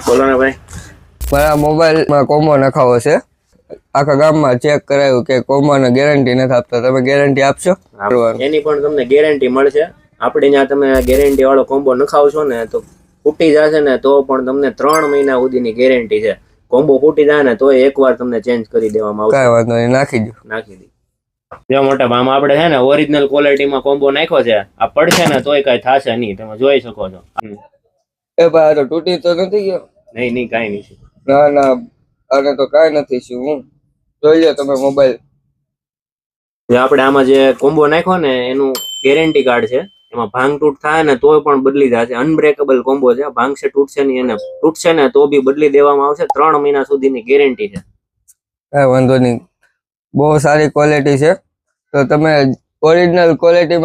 બોલો ને ભાઈ. મારા મોબાઈલમાં કોમ્બો નખાવો છે. આખા ગામમાં ચેક કરાયું કે કોમ્બોને ગેરંટી નથી આપતા. તમે ગેરંટી આપશો? એની પણ તમને ગેરંટી મળશે. આપણે ત્યાં તમે ગેરંટી વાળો કોમ્બો નખાવશો ને તો ફૂટી જશે ને તો પણ તમને 3 મહિના સુધીની ગેરંટી છે. કોમ્બો ફૂટી જાય ને તો એકવાર તમને ચેન્જ કરી દેવામાં આવશે. કાંઈ વાંધો નહીં, નાખી દો. જો મોટા આમાં આપણે છે ને ઓરિજિનલ ક્વોલિટીમાં કોમ્બો નાખ્યો છે. આ પડશે ને તોય કઈ થશે નહીં, તમે જોઈ શકો છો. એ ભાઈ, આ તો તૂટી તો નથી ગયો? નહીં કાંઈ નહીં. ના, આને તો કાંઈ નથી. શું હું જોઈ લો તમે મોબાઈલ. જે આપણે આમાં જે કોમ્બો નાખ્યો ને એનું ગેરંટી કાર્ડ છે. એમાં ભાંગ તૂટ થાય ને તોય પણ બદલી જશે. અનબ્રેકેબલ કોમ્બો છે. ભાંગશે તૂટશે નહીં, એને તૂટશે ને તો બી બદલી દેવામાં આવશે. 3 મહિના સુધીની ગેરંટી છે. કાંઈ વાંધો નહીં, બહુ સારી ક્વોલિટી છે. તો તમે ઓરિજિનલ ક્વોલિટી